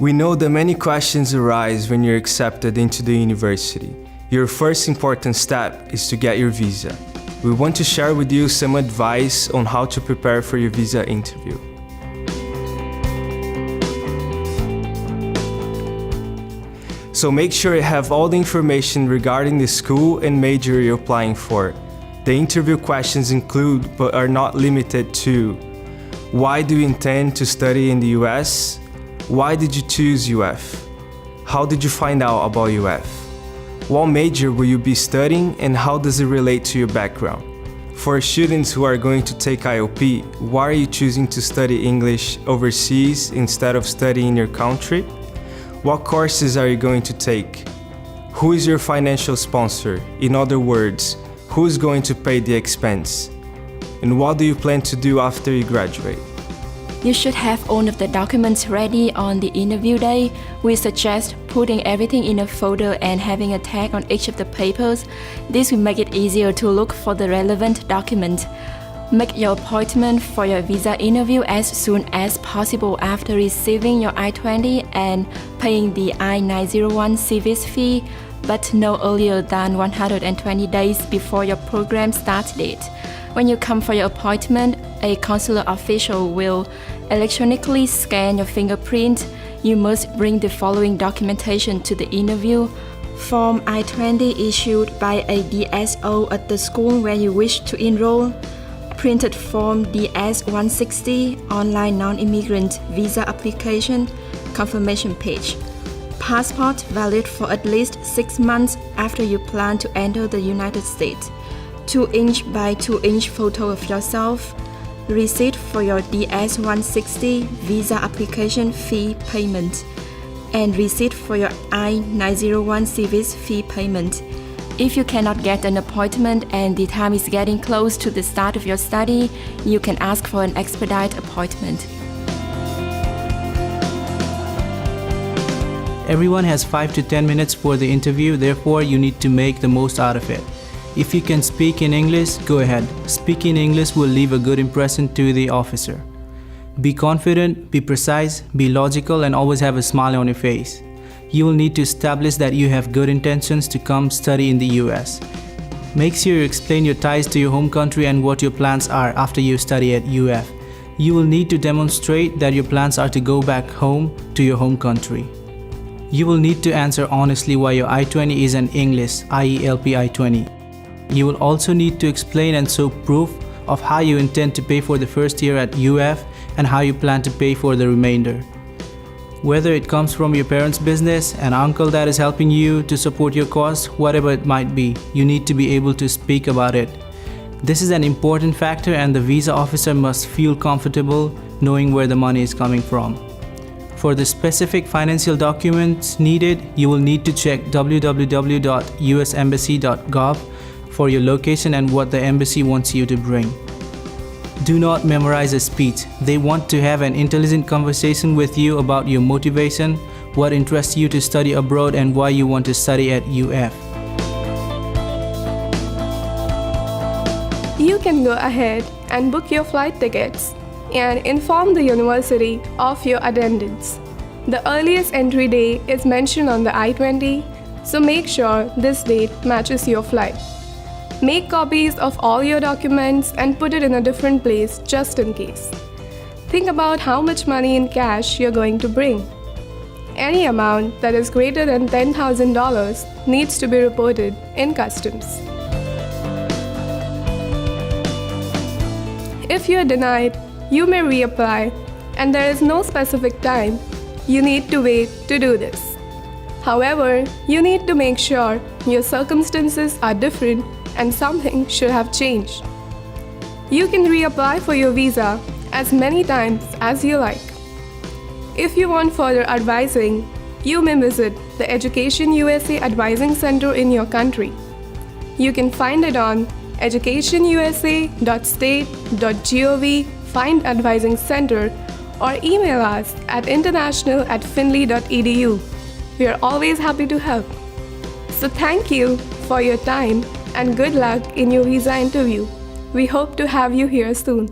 We know that many questions arise when you're accepted into the university. Your first important step is to get your visa. We want to share with you some advice on how to prepare for your visa interview. So make sure you have all the information regarding the school and major you're applying for. The interview questions include, but are not limited to: why do you intend to study in the US? Why did you choose UF? How did you find out about UF? What major will you be studying and how does it relate to your background? For students who are going to take IOP, why are you choosing to study English overseas instead of studying in your country? What courses are you going to take? Who is your financial sponsor? In other words, who is going to pay the expense? And what do you plan to do after you graduate? You should have all of the documents ready on the interview day. We suggest putting everything in a folder and having a tag on each of the papers. This will make it easier to look for the relevant document. Make your appointment for your visa interview as soon as possible after receiving your I-20 and paying the I-901 service fee, but no earlier than 120 days before your program start date. When you come for your appointment, a consular official will electronically scan your fingerprint. You must bring the following documentation to the interview: Form I-20 issued by a DSO at the school where you wish to enroll, printed Form DS-160 online non-immigrant visa application confirmation page, passport valid for at least 6 months after you plan to enter the United States, 2-inch by 2-inch photo of yourself, receipt for your DS-160 visa application fee payment, and receipt for your I-901 service fee payment. If you cannot get an appointment and the time is getting close to the start of your study, you can ask for an expedite appointment. Everyone has 5 to 10 minutes for the interview, therefore you need to make the most out of it. If you can speak in English, go ahead. Speaking English will leave a good impression to the officer. Be confident, be precise, be logical, and always have a smile on your face. You will need to establish that you have good intentions to come study in the US. Make sure you explain your ties to your home country and what your plans are after you study at UF. You will need to demonstrate that your plans are to go back home to your home country. You will need to answer honestly why your I-20 is in English, i.e. LP I-20. You will also need to explain and show proof of how you intend to pay for the first year at UF and how you plan to pay for the remainder. Whether it comes from your parents' business, an uncle that is helping you to support your costs, whatever it might be, you need to be able to speak about it. This is an important factor and the visa officer must feel comfortable knowing where the money is coming from. For the specific financial documents needed, you will need to check www.usembassy.gov for your location and what the embassy wants you to bring. Do not memorize a speech. They want to have an intelligent conversation with you about your motivation, what interests you to study abroad, and why you want to study at UF. You can go ahead and book your flight tickets and inform the university of your attendance. The earliest entry day is mentioned on the I-20, so make sure this date matches your flight. Make copies of all your documents and put it in a different place just in case. Think about how much money in cash you're going to bring. Any amount that is greater than $10,000 needs to be reported in customs. If you are denied, you may reapply, and there is no specific time you need to wait to do this. However, you need to make sure your circumstances are different and something should have changed. You can reapply for your visa as many times as you like. If you want further advising, you may visit the Education USA Advising Center in your country. You can find it on educationusa.state.gov Find Advising Center or email us at international@findlay.edu. We are always happy to help. So thank you for your time and good luck in your visa interview. We hope to have you here soon.